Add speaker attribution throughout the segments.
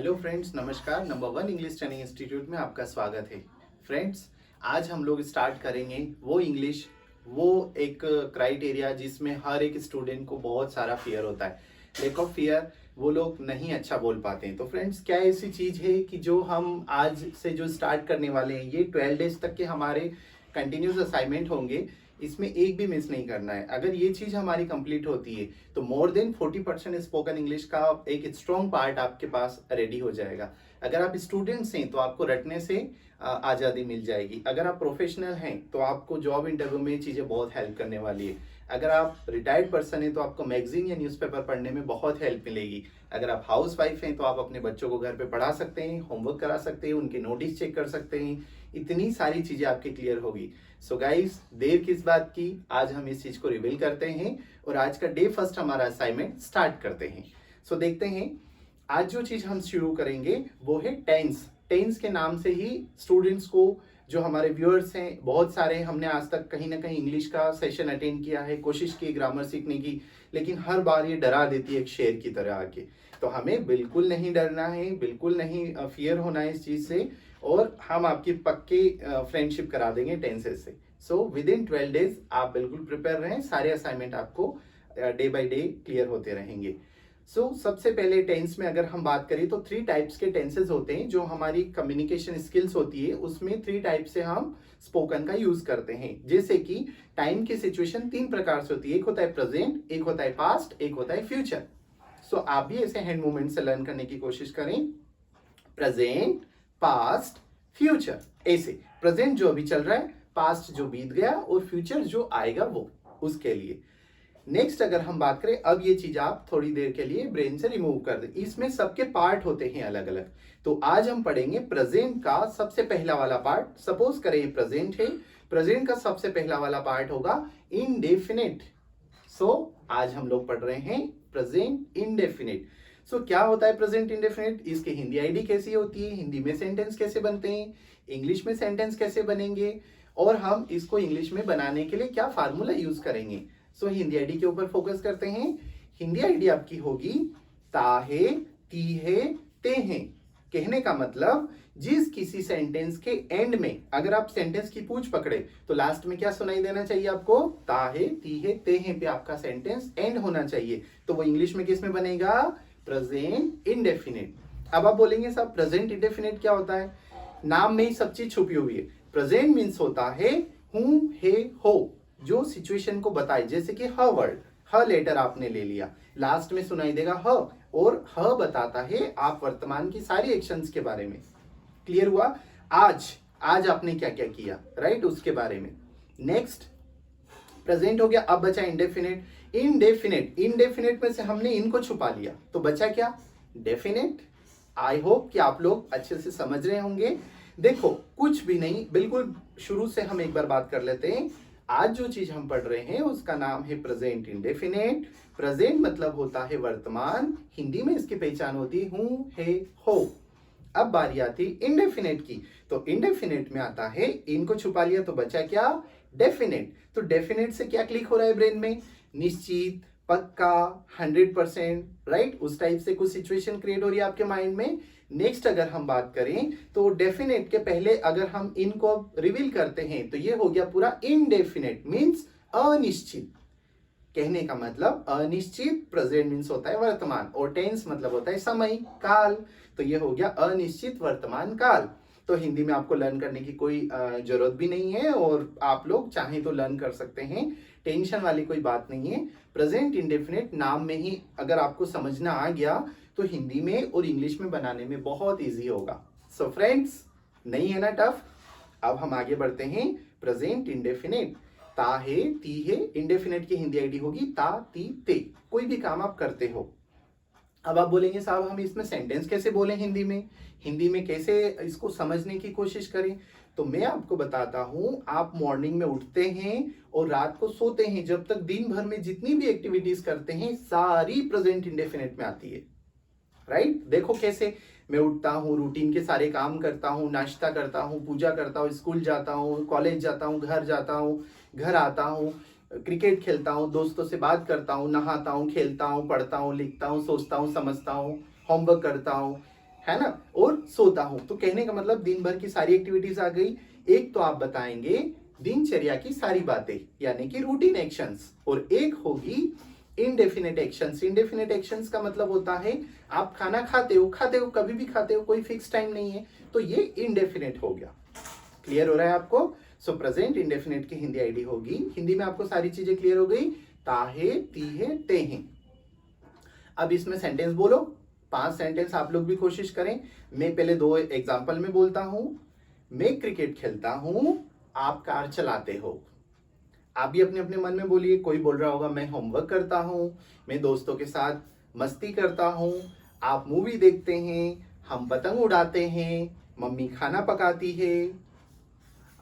Speaker 1: Hello friends, नमस्कार। Number one English training institute में आपका स्वागत है। फ्रेंड्स, आज हम लोग स्टार्ट करेंगे वो इंग्लिश, वो एक क्राइटेरिया जिसमें हर एक स्टूडेंट को बहुत सारा फियर होता है। लेक ऑफ फियर, वो लोग नहीं अच्छा बोल पाते हैं। तो फ्रेंड्स, क्या ऐसी चीज़ है कि जो हम आज से जो स्टार्ट करने वाले हैं, ये 12 डेज तक के हमारे कंटिन्यूस असाइनमेंट होंगे। इसमें एक भी मिस नहीं करना है। अगर ये चीज़ हमारी कंप्लीट होती है तो मोर देन 40% स्पोकन इंग्लिश का एक स्ट्रॉन्ग पार्ट आपके पास रेडी हो जाएगा। अगर आप स्टूडेंट्स हैं तो आपको रटने से आज़ादी मिल जाएगी। अगर आप प्रोफेशनल हैं तो आपको जॉब इंटरव्यू में चीज़ें बहुत हेल्प करने वाली है। अगर आप रिटायर्ड पर्सन हैं तो आपको मैगजीन या न्यूज़पेपर पढ़ने में बहुत हेल्प मिलेगी। अगर आप हाउस वाइफ हैं तो आप अपने बच्चों को घर पे पढ़ा सकते हैं, होमवर्क करा सकते हैं, उनके नोटिस चेक कर सकते हैं। इतनी सारी चीज़ें आपकी क्लियर होगी। सो गाइस, देर किस बात की, आज हम इस चीज को रिवील करते हैं और आज का डे फर्स्ट हमारा असाइनमेंट स्टार्ट करते हैं। सो देखते हैं आज जो चीज हम शुरू करेंगे वो है टेंस। टेंस के नाम से ही स्टूडेंट्स को, जो हमारे व्यूअर्स हैं बहुत सारे, हमने आज तक कहीं ना कहीं इंग्लिश का सेशन अटेंड किया है, कोशिश की ग्रामर सीखने की, लेकिन हर बार ये डरा देती है एक शेर की तरह आके। तो हमें बिल्कुल नहीं डरना है, बिल्कुल नहीं फियर होना है इस चीज से, और हम आपकी पक्के फ्रेंडशिप करा देंगे टेंसेस से। सो विद इन 12 डेज आप बिल्कुल प्रिपेयर रहें, सारे असाइनमेंट आपको डे बाय डे क्लियर होते रहेंगे। सबसे पहले टेंस में अगर हम बात करें तो 3 टाइप्स के टेंसेस होते हैं। जो हमारी कम्युनिकेशन स्किल्स होती है उसमें 3 टाइप से हम स्पोकन का यूज करते हैं। जैसे कि टाइम की सिचुएशन 3 प्रकार से होती है। एक होता है प्रेजेंट, एक होता है पास्ट, एक होता है फ्यूचर। आप भी ऐसे हैंड मूवमेंट से लर्न करने की कोशिश करें। Present, past, future. ऐसे प्रेजेंट जो अभी चल रहा है, पास्ट जो बीत गया, और फ्यूचर जो आएगा वो उसके लिए। नेक्स्ट अगर हम बात करें, अब ये चीज आप थोड़ी देर के लिए ब्रेन से रिमूव कर दें। इसमें सबके पार्ट होते हैं अलग अलग। तो आज हम पढ़ेंगे प्रेजेंट का सबसे पहला वाला पार्ट। सपोज करें प्रेजेंट है, प्रेजेंट का सबसे पहला वाला पार्ट होगा इंडेफिनिट। आज हम लोग पढ़ रहे हैं प्रेजेंट इंडेफिनिट। क्या होता है प्रेजेंट इंडेफिनिट, इसकी हिंदी आईडी कैसी होती है, हिंदी में सेंटेंस कैसे बनते हैं, इंग्लिश में सेंटेंस कैसे बनेंगे, और हम इसको इंग्लिश में बनाने के लिए क्या फार्मूला यूज करेंगे। हिंदी आईडी के ऊपर फोकस करते हैं। हिंदी आईडी आपकी होगी ताहे, तीहे, तेहे। कहने का मतलब, जिस किसी सेंटेंस के एंड में अगर आप सेंटेंस की पूंछ पकड़े तो लास्ट में क्या सुनाई देना चाहिए आपको, ताहे, तीहे, तेहे पे आपका सेंटेंस एंड होना चाहिए। तो वो इंग्लिश में किस में बनेगा, प्रेजेंट इंडेफिनिट। अब आप बोलेंगे साहब प्रेजेंट इंडेफिनिट क्या होता है, नाम में ही सब चीज छुपी हुई है। प्रेजेंट मीन्स होता है हूं, हे, हो, जो सिचुएशन को बताए। जैसे कि ह वर्ड, ह लेटर आपने ले लिया, लास्ट में सुनाई देगा ह, और ह बताता है आप वर्तमान की सारी एक्शंस के बारे में। क्लियर हुआ। आज आपने क्या क्या किया, राइट, उसके बारे में। नेक्स्ट प्रेजेंट हो गया। अब बचा इंडेफिनिट। इंडेफिनिट में से हमने इनको छुपा लिया तो बचा क्या, डेफिनेट। आई होप कि आप लोग अच्छे से समझ रहे होंगे। देखो कुछ भी नहीं, बिल्कुल शुरू से हम एक बार बात कर लेते हैं। आज जो चीज हम पढ़ रहे हैं उसका नाम है प्रेजेंट इंडेफिनिट। प्रेजेंट मतलब होता है वर्तमान, हिंदी में इसकी पहचान होती है हूं, है, हो। अब बारी आती इंडेफिनिट की। तो इंडेफिनिट में आता है, इनको छुपा लिया तो बचा क्या, डेफिनेट। तो डेफिनेट से क्या क्लिक हो रहा है ब्रेन में, निश्चित, पक्का, 100%, राइट, उस टाइप से कुछ सिचुएशन क्रिएट हो रही है आपके माइंड में। नेक्स्ट अगर हम बात करें तो डेफिनेट के पहले अगर हम इनको रिवील करते हैं तो ये हो गया पूरा इनडेफिनेट, मीन्स अनिश्चित। कहने का मतलब अनिश्चित, प्रेजेंट मीन्स होता है वर्तमान, और टेंस मतलब होता है समय, काल। तो ये हो गया अनिश्चित वर्तमान काल। तो हिंदी में आपको लर्न करने की कोई जरूरत भी नहीं है, और आप लोग चाहें तो लर्न कर सकते हैं, टेंशन वाली कोई बात नहीं है। प्रेजेंट इंडेफिनिट नाम में ही अगर आपको समझना आ गया तो हिंदी में और इंग्लिश में बनाने में बहुत ईजी होगा। फ्रेंड्स, नहीं है ना टफ। अब हम आगे बढ़ते हैं। प्रेजेंट इंडेफिनिट, ताहे, तीहे, इंडेफिनिट की हिंदी आईडी होगी ता, ती, ते। कोई भी काम आप करते हो। अब आप बोलेंगे साहब हम इसमें सेंटेंस कैसे बोलें, हिंदी में कैसे इसको समझने की कोशिश करें। तो मैं आपको बताता हूं, आप मॉर्निंग में उठते हैं और रात को सोते हैं, जब तक दिन भर में जितनी भी एक्टिविटीज करते हैं सारी प्रेजेंट इंडेफिनिट में आती है, राइट। देखो कैसे, मैं उठता हूँ, रूटीन के सारे काम करता हूँ, नाश्ता करता हूँ, पूजा करता हूँ, स्कूल जाता हूँ, कॉलेज जाता हूँ, घर जाता हूँ, घर आता हूँ, क्रिकेट खेलता हूँ, दोस्तों से बात करता हूँ, नहाता हूँ, खेलता हूँ, पढ़ता हूँ, लिखता हूँ, सोचता हूँ, समझता हूँ, होमवर्क करता हूँ, है ना, और सोता हूं। तो कहने का मतलब दिन भर की सारी एक्टिविटीज आ गई। एक तो आप बताएंगे दिनचर्या की सारी बातें यानी कि रूटीन एक्शंस, और एक होगी इनडेफिनेट एक्शंस। इनडेफिनेट एक्शंस का मतलब होता है आप खाना खाते हो, कभी भी खाते हो, कोई फिक्स टाइम नहीं है, तो ये इनडेफिनेट हो गया। क्लियर हो रहा है आपको? सो प्रेजेंट इनडेफिनेट की हिंदी आईडी होगी, हिंदी में आपको सारी चीजें क्लियर हो गई, ताहे, तीहे, तेहे। अब इसमें सेंटेंस बोलो, 5 सेंटेंस आप लोग भी कोशिश करें। मैं पहले 2 एग्जांपल में बोलता हूं। मैं क्रिकेट खेलता हूं, आप कार चलाते हो। आप भी अपने अपने मन में बोलिए। कोई बोल रहा होगा मैं होमवर्क करता हूं, मैं दोस्तों के साथ मस्ती करता हूं, आप मूवी देखते हैं, हम पतंग उड़ाते हैं, मम्मी खाना पकाती है,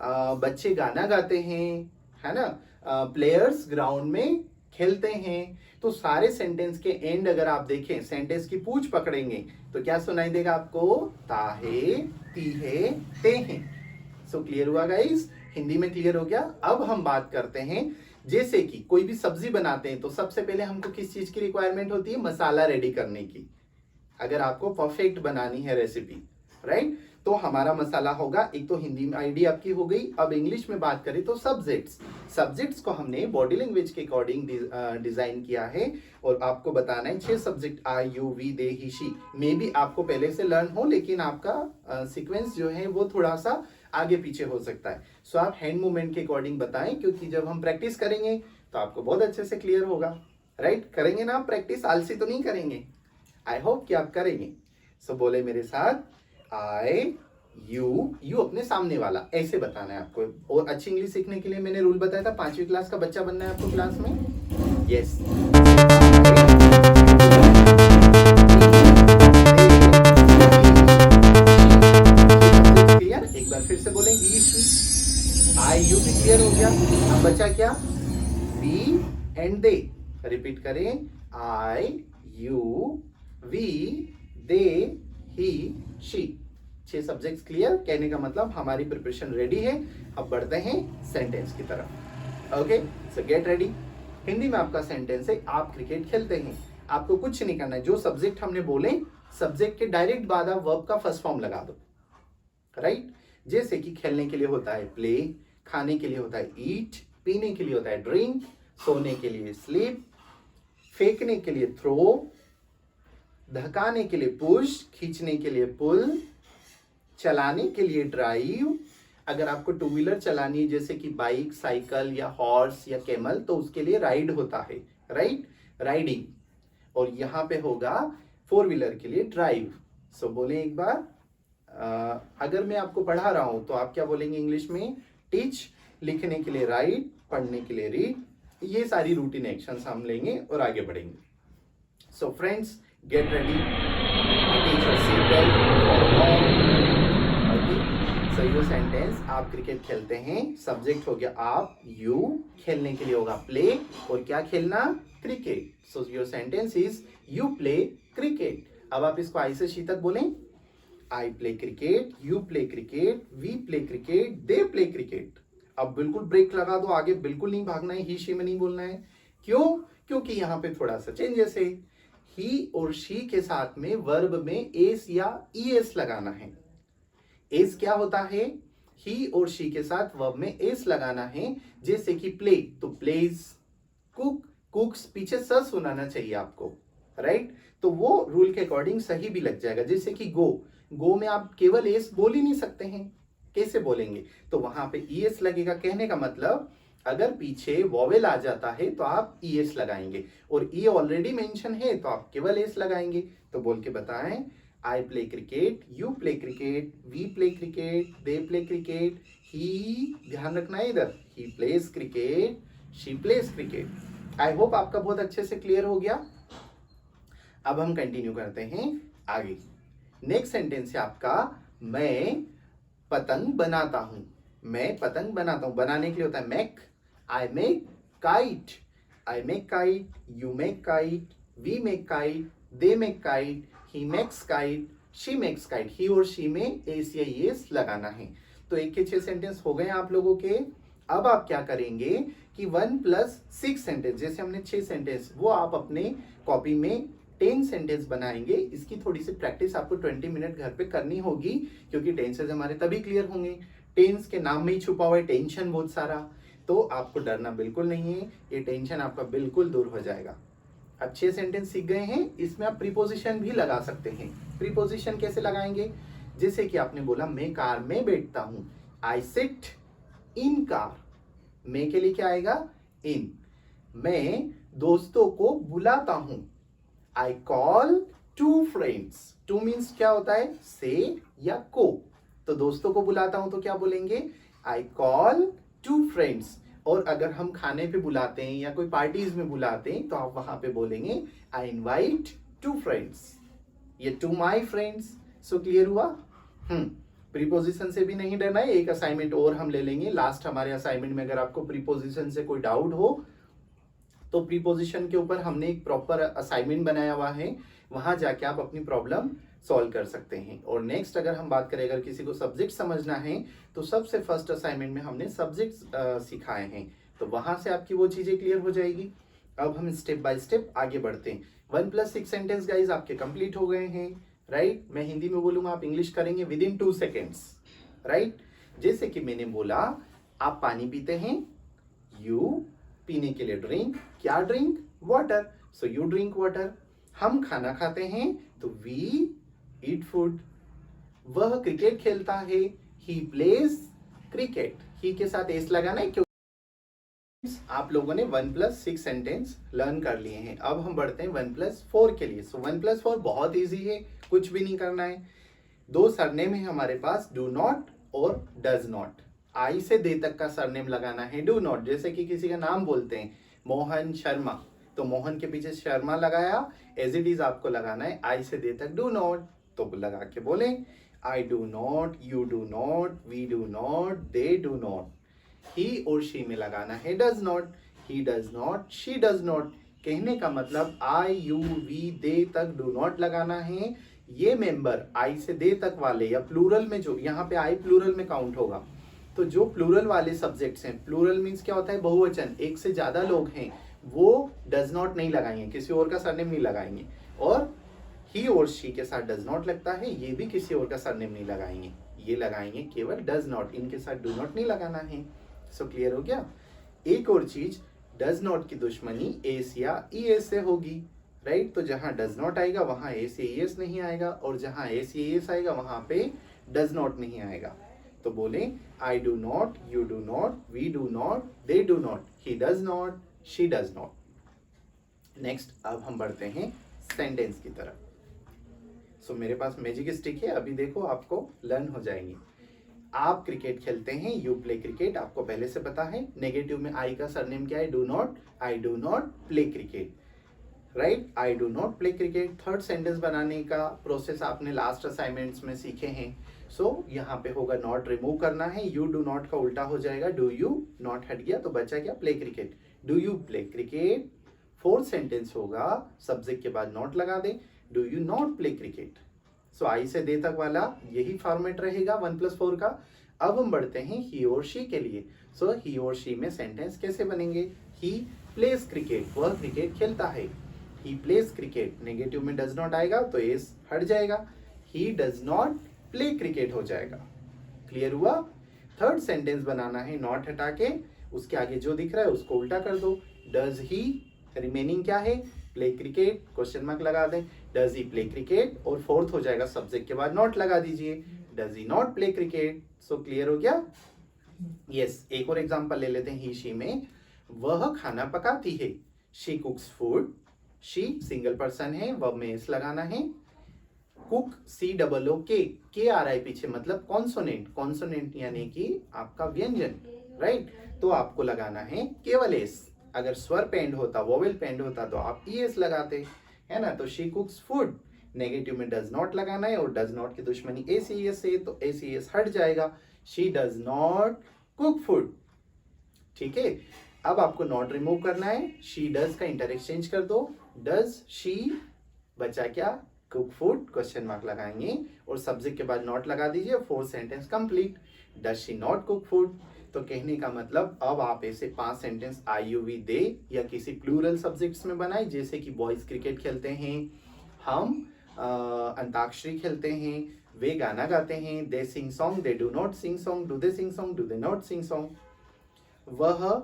Speaker 1: बच्चे गाना गाते हैं, है ना, प्लेयर्स ग्राउंड में खेलते हैं। तो सारे सेंटेंस के एंड अगर आप देखें, सेंटेंस की पूंछ पकड़ेंगे तो क्या सुनाई देगा आपको? ताहे, तीहे, तेहे। सो क्लियर हुआ गाइस? हिंदी में क्लियर हो गया। अब हम बात करते हैं, जैसे कि कोई भी सब्जी बनाते हैं तो सबसे पहले हमको किस चीज की रिक्वायरमेंट होती है? मसाला रेडी करने की। अगर आपको परफेक्ट बनानी है रेसिपी, राइट, तो हमारा मसाला होगा, एक तो हिंदी में आईडी आपकी हो गई। अब इंग्लिश में बात करें तो सब्जेक्ट्स को हमने बॉडी लैंग्वेज के अकॉर्डिंग डिजाइन किया है, और आपको बताना है 6 subject, I, you, we, they, he, she. Maybe आपको पहले से लर्न हो, लेकिन आपका सीक्वेंस जो है वो थोड़ा सा आगे पीछे हो सकता है। सो आप हैंड मूवमेंट के अकॉर्डिंग बताएं, क्योंकि जब हम प्रैक्टिस करेंगे तो आपको बहुत अच्छे से क्लियर होगा। राइट, करेंगे ना आप प्रैक्टिस? आलसी तो नहीं करेंगे? आई होप कि आप करेंगे। सो बोले मेरे साथ, आई, यू अपने सामने वाला ऐसे बताना है आपको। और अच्छी इंग्लिश सीखने के लिए मैंने रूल बताया था, 5वीं क्लास का बच्चा बनना है आपको क्लास में। Yes, clear? एक बार फिर से बोलें, ही, शी, आई, यू भी क्लियर हो गया। अब बचा क्या? We and they. रिपीट करें, I, you, we, they, he, she. 6 subjects clear. कहने का मतलब हमारी प्रिपरेशन रेडी है। अब बढ़ते हैं सेंटेंस की तरफ। ओके, सो गेट रेडी। हिंदी में आपका सेंटेंस है, आप क्रिकेट खेलते हैं। आपको कुछ नहीं करना है, जो सब्जेक्ट हमने बोले, सब्जेक्ट के डायरेक्ट बाद आप वर्ब का फर्स्ट फॉर्म लगा दो। राइट, जैसे कि खेलने के लिए होता है प्ले, खाने के लिए होता है ईट, पीने के लिए होता है ड्रिंक, सोने के लिए स्लीप, फेंकने के लिए थ्रो, धकाने के लिए पुश, खींचने के लिए पुल, चलाने के लिए ड्राइव। अगर आपको 2 व्हीलर चलानी है, जैसे कि बाइक, साइकिल या हॉर्स या कैमल, तो उसके लिए राइड होता है, राइट, राइडिंग। और यहां पे होगा 4 व्हीलर के लिए ड्राइव। सो बोले एक बार, अगर मैं आपको पढ़ा रहा हूं तो आप क्या बोलेंगे इंग्लिश में? टीच। लिखने के लिए राइट, पढ़ने के लिए रीड। ये सारी रूटीन एक्शंस हम लेंगे और आगे बढ़ेंगे। So friends, get ready, teach your seat belt. So your sentence, आप क्रिकेट खेलते हैं, सब्जेक्ट हो गया आप, यू, खेलने के लिए होगा प्ले, और क्या खेलना? Cricket. So your sentence is you play cricket. अब आप इसको आई से शी तक बोलें, I play cricket, you play cricket, we play cricket, they play cricket. अब बिल्कुल ब्रेक लगा दो, आगे बिल्कुल नहीं भागना है, ही शी में नहीं बोलना है। क्यों? क्योंकि यहां पे थोड़ा सा चेंजेस है। ही और शी के साथ में वर्ब में एस या ईएस लगाना है। एस क्या होता है? ही और शी के साथ वर्ब में एस लगाना है। जैसे कि प्ले, तो प्लेज, कुक, कुक्स, पीछे स सुनाना चाहिए आपको, राइट? तो वो रूल के अकॉर्डिंग सही भी लग जाएगा। जैसे कि गो में आप केवल एस बोल ही नहीं सकते हैं, कैसे बोलेंगे? तो वहां पे ईएस लगेगा। कहने का मतलब अगर पीछे वॉवेल आ जाता है तो आप ईएस लगाएंगे, और ई ऑलरेडी मेंशन है तो आप केवल एस लगाएंगे। तो बोल के बताएं, I play cricket, you play cricket, we play cricket, they play cricket, he, ध्यान रखना है इधर, he plays cricket, she plays cricket. I hope आपका बहुत अच्छे से क्लियर हो गया। अब हम कंटिन्यू करते हैं आगे। नेक्स्ट सेंटेंस है आपका, मैं पतंग बनाता हूं। मैं पतंग बनाता हूं, बनाने के लिए होता है make. I make kite, I make kite, you make kite, we make kite, they make kite, he makes kite, she makes kite. He और शी में एस या एस लगाना है। तो 1 के 6 सेंटेंस हो गए आप लोगों के। अब आप क्या करेंगे कि 1 + 6 सेंटेंस, जैसे हमने 6 सेंटेंस, वो आप अपने कॉपी में 10 सेंटेंस बनाएंगे। इसकी थोड़ी सी प्रैक्टिस आपको 20 मिनट घर पे करनी होगी, क्योंकि टेंसेस हमारे तभी क्लियर होंगे। टेंस के नाम में ही छुपा हुआ है टेंशन बहुत सारा, तो आपको डरना बिल्कुल नहीं है, ये टेंशन आपका बिल्कुल दूर हो जाएगा। अच्छे सेंटेंस सीख गए हैं, इसमें आप प्रीपोजिशन भी लगा सकते हैं। प्रीपोजिशन कैसे लगाएंगे? जैसे कि आपने बोला मैं कार में बैठता हूं, आई सिट इन कार। मैं के लिए क्या आएगा? इन। मैं दोस्तों को बुलाता हूं, I call two friends. Two means क्या होता है? से या को। तो दोस्तों को बुलाता हूं तो क्या बोलेंगे? I call two friends. और अगर हम खाने पे बुलाते हैं या कोई पार्टीज में बुलाते हैं तो आप वहां पे बोलेंगे आई इनवाइट टू फ्रेंड्स, ये to my friends. So clear हुआ? प्रीपोजिशन से भी नहीं डरना है। एक असाइनमेंट और हम ले लेंगे लास्ट हमारे असाइनमेंट में। अगर आपको प्रीपोजिशन से कोई डाउट हो तो प्रीपोजिशन के ऊपर हमने एक प्रॉपर असाइनमेंट बनाया हुआ है, वहां जाके आप अपनी प्रॉब्लम सॉल्व कर सकते हैं। और नेक्स्ट अगर हम बात करें, अगर किसी को सब्जेक्ट समझना है तो सबसे फर्स्ट असाइनमेंट में हमने सब्जेक्ट सिखाए हैं, तो वहां से आपकी वो चीजें क्लियर हो जाएगी। अब हम स्टेप बाय स्टेप आगे बढ़ते हैं। 1+6 सेंटेंस गाइज आपके कंप्लीट हो गए हैं, राइट। मैं हिंदी में बोलूंगा, आप इंग्लिश करेंगे विद इन 2 सेकेंड्स, राइट। जैसे कि मैंने बोला, आप पानी पीते हैं, यू पीने के लिए ड्रिंक, क्या drink? Water, so you drink water. हम खाना खाते हैं तो वी ईट फूड। वह क्रिकेट खेलता है, ही प्लेज क्रिकेट। ही के साथ एस लगाना है, क्योंकि आप लोगों ने 1+6 सेंटेंस लर्न कर लिए हैं। अब हम बढ़ते हैं 1+4 के लिए। सो 1+4 बहुत इजी है, कुछ भी नहीं करना है। 2 सरनेम है हमारे पास, डू नॉट और डज नॉट। आई से दे तक का सरनेम लगाना है, डू नॉट। जैसे कि किसी का नाम बोलते हैं मोहन शर्मा, तो मोहन के पीछे शर्मा लगाया, एज इट इज आपको लगाना है आई से दे तक डू नॉट। तो लगा के बोले I do not, you do not, we do not, they do not. He और शी में लगाना है does not, he does not, she does not. कहने का मतलब आई, यू, वी, दे तक डू नॉट लगाना है। ये मेंबर आई से दे तक वाले या प्लूरल में, जो यहाँ पे आई प्लूरल में काउंट होगा, तो जो प्लूरल वाले सब्जेक्ट्स हैं, प्लूरल मीन्स क्या होता है? बहुवचन, एक से ज्यादा लोग हैं, वो डज नॉट नहीं लगाएंगे, किसी और का सरनेम नहीं लगाएंगे। और ही और शी के साथ डज नॉट लगता है, ये भी किसी और का सरनेम नहीं लगाएंगे, ये लगाएंगे केवल डज नॉट, इनके साथ डू नॉट नहीं लगाना है। सो क्लियर हो गया? एक और चीज, डज नॉट की दुश्मनी एस या ई एस से होगी, राइट। तो जहां डज नॉट आएगा वहां एस या ई एस नहीं आएगा, और जहां एस या ई एस आएगा वहां पे डज नॉट नहीं आएगा। तो बोले I do not, you do not, we do not, they do not, he does not, she does not. Next अब हम बढ़ते हैं सेंटेंस की तरफ। सो मेरे पास मैजिक स्टिक है, अभी देखो आपको लर्न हो जाएंगी। आप क्रिकेट खेलते हैं, यू प्ले क्रिकेट, आपको पहले से पता है। नेगेटिव में आई का सरनेम क्या है? Do not. I do not play cricket, right. I do not play cricket. Third sentence बनाने का प्रोसेस आपने लास्ट असाइनमेंट्स में सीखे हैं। सो यहाँ पे होगा नॉट रिमूव करना है, यू डू नॉट का उल्टा हो जाएगा डू यू, नॉट हट गया तो बचा क्या? Play cricket, do you play cricket. Fourth sentence होगा, सब्जेक्ट के बाद नॉट लगा they, do you not play cricket. So I से दे तक वाला यही फॉर्मेट रहेगा 1+4 का। अब हम बढ़ते हैं ही और शी के लिए। सो ही और शी में सेंटेंस कैसे बनेंगे? ही प्लेज क्रिकेट, वह क्रिकेट खेलता है, ही प्लेज क्रिकेट। नेगेटिव में डज नॉट आएगा तो एस हट जाएगा, ही डज नॉट प्ले क्रिकेट हो जाएगा। क्लियर हुआ? थर्ड सेंटेंस बनाना है नॉट हटा के, उसके आगे जो दिख रहा है उसको उल्टा कर दो। डज ही, रिमेनिंग क्या है? प्ले क्रिकेट, क्वेश्चन मार्क लगा दें, डज ही प्ले क्रिकेट, और फोर्थ हो जाएगा सब्जेक्ट के बाद नॉट लगा दीजिए, does he not play cricket. So clear हो गया? यस। एक और एग्जांपल ले लेते हैं ही शी में। वह खाना पकाती है, she कुक्स food. She single person है, वर्ब में एस लगाना है। कुक COO के आ रहा है पीछे, मतलब कॉन्सोनेंट, कॉन्सोनेंट यानी कि आपका व्यंजन, राइट। तो आपको लगाना है केवल एस। अगर स्वर पेंड होता, वोवेल पेंड होता तो आप ES लगाते, है ना। तो शी कुक्स फूड, नेगेटिव में डज नॉट लगाना है, और डज नॉट की दुश्मनी ACES से, तो ACES हट जाएगा, she does not cook food. ठीक है। अब आपको नॉट रिमूव करना है, शी डज का इंटर एक्सचेंज कर दो, डज शी, बचा क्या? कुक फूड, क्वेश्चन मार्क लगाएंगे और सब्जेक्ट के बाद नॉट लगा दीजिए, fourth sentence complete. Does she not cook food. तो कहने का मतलब अब आप ऐसे 5 सेंटेंस आई यू वी दे या किसी प्लूरल सब्जेक्ट्स में बनाए, जैसे कि बॉयज क्रिकेट खेलते हैं, हम अंताक्षरी खेलते हैं, वे गाना गाते हैं, they sing song, they do not sing song, do they sing song, do they not sing song. वह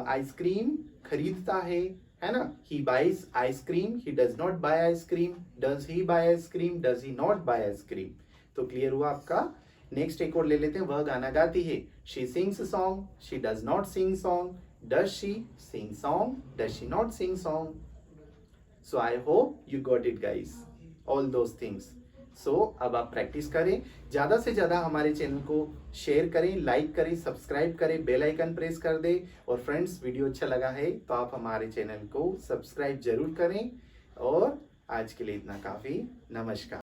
Speaker 1: आइसक्रीम खरीदता है ना, he buys ice cream, he does not buy ice cream, does he buy ice cream, does he not buy ice cream. तो clear हुआ आपका। Next एक और ले लेते हैं, वह गाना गाती है, she sings song, she does not sing song, does she sing song, does she not sing song. So I hope you got it guys, all those things. So अब आप प्रैक्टिस करें, ज़्यादा से ज़्यादा हमारे चैनल को शेयर करें, like करें, सब्सक्राइब करें, बेल आइकन प्रेस कर दें। और फ्रेंड्स, वीडियो अच्छा लगा है तो आप हमारे चैनल को सब्सक्राइब जरूर करें। और आज के लिए इतना काफ़ी। नमस्कार।